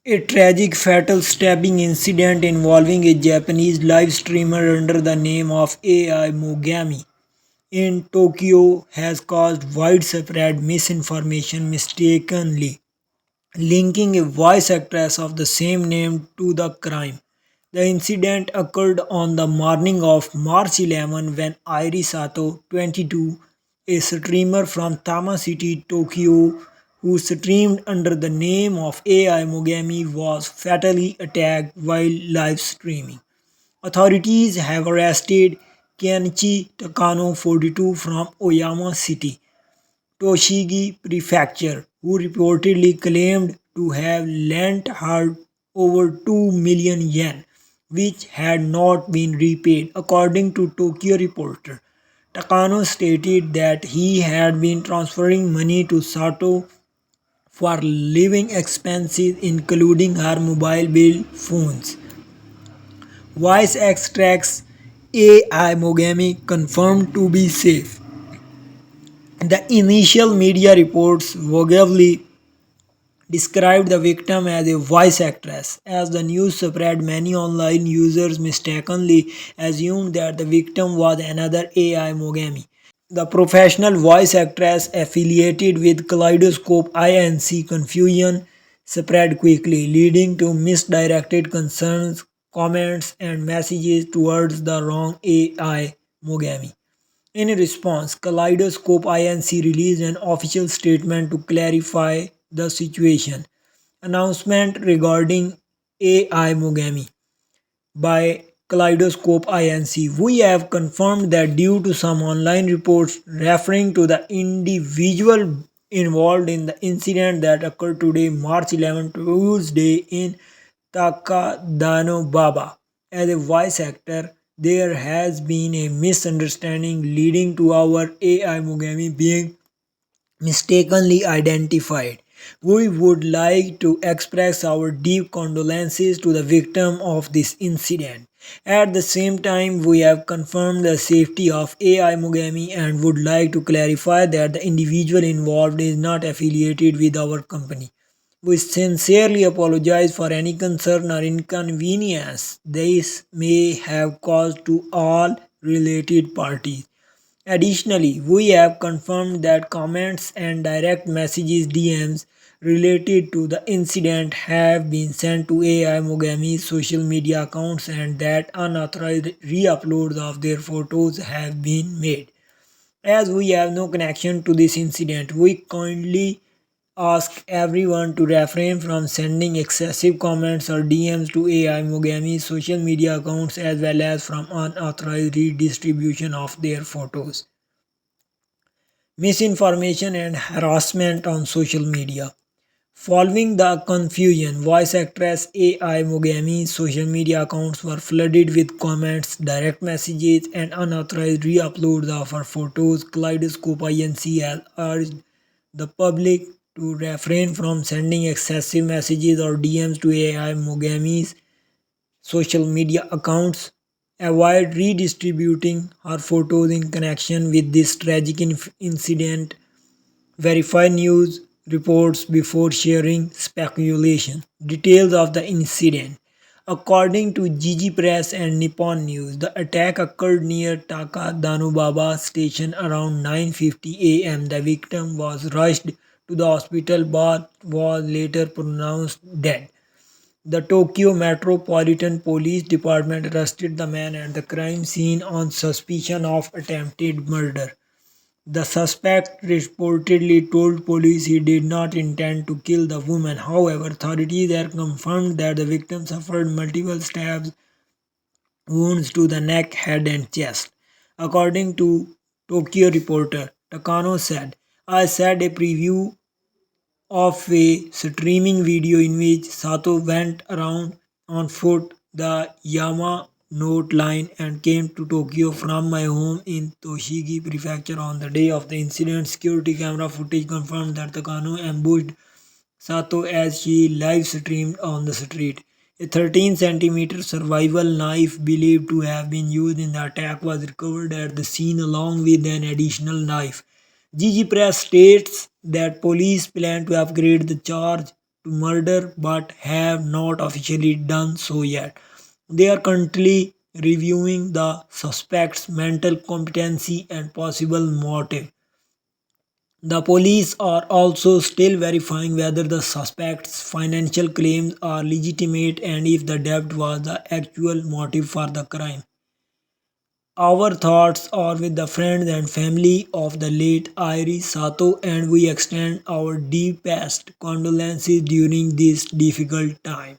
A tragic fatal stabbing incident involving a Japanese live streamer under the name of AI Mogami in Tokyo has caused widespread misinformation, mistakenly linking a voice actress of the same name to the crime. The incident occurred on the morning of March 11 when Airi Sato, 22, a streamer from Tama City, Tokyo, who streamed under the name of AI Mogami, was fatally attacked while live streaming. Authorities have arrested Kenichi Takano, 42, from Oyama City, Tochigi Prefecture, who reportedly claimed to have lent her over 2 million yen, which had not been repaid, according to Tokyo Reporter. Takano stated that he had been transferring money to Sato for living expenses, including her mobile bill phones. Voice extracts AI Mogami confirmed to be safe. The initial media reports vaguely described the victim as a voice actress. As the news spread, many online users mistakenly assumed that the victim was another AI Mogami. The professional voice actress affiliated with Kaleidoscope Inc. Confusion spread quickly, leading to misdirected concerns, comments, and messages towards the wrong AI Mogami. In response, Kaleidoscope Inc. released an official statement to clarify the situation. Announcement regarding AI Mogami by Kaleidoscope Inc. We have confirmed that due to some online reports referring to the individual involved in the incident that occurred today, March 11, Tuesday, in Takadano Baba, as a voice actor, there has been a misunderstanding leading to our AI Mogami being mistakenly identified. We would like to express our deep condolences to the victim of this incident. At the same time, we have confirmed the safety of AI Mogami and would like to clarify that the individual involved is not affiliated with our company. We sincerely apologize for any concern or inconvenience this may have caused to all related parties. Additionally, we have confirmed that comments and direct messages DMs related to the incident have been sent to AI Mogami's social media accounts and that unauthorized re-uploads of their photos have been made. As we have no connection to this incident, we kindly ask everyone to refrain from sending excessive comments or DMs to AI Mogami's social media accounts as well as from unauthorized redistribution of their photos. Misinformation and harassment on social media. Following the confusion, voice actress AI Mogami's social media accounts were flooded with comments, direct messages, and unauthorized re-uploads of her photos. Kaleidoscope Inc. has urged the public to refrain from sending excessive messages or DMs to AI Mogami's social media accounts. Avoid redistributing her photos in connection with this tragic incident. Verify news reports before sharing speculation. Details of the incident. According to Gigi Press and Nippon News, the attack occurred near Taka Danubaba station around 9:50 a.m. The victim was rushed to the hospital but was later pronounced dead. The Tokyo Metropolitan Police Department arrested the man at the crime scene on suspicion of attempted murder. The suspect reportedly told police he did not intend to kill the woman. However, authorities have confirmed that the victim suffered multiple stab wounds to the neck, head, and chest. According to Tokyo Reporter, Takano said, I said a preview of a streaming video in which Sato went around on foot the Yamanote line and came to Tokyo from my home in Tochigi Prefecture on the day of the incident. Security camera footage confirmed that Takano ambushed Sato as she live streamed on the street. A 13 centimeter survival knife believed to have been used in the attack was recovered at the scene along with an additional knife. Gigi Press states that police plan to upgrade the charge to murder but have not officially done so yet. They are currently reviewing the suspect's mental competency and possible motive. The police are also still verifying whether the suspect's financial claims are legitimate and if the debt was the actual motive for the crime. Our thoughts are with the friends and family of the late Iris Sato, and we extend our deepest condolences during this difficult time.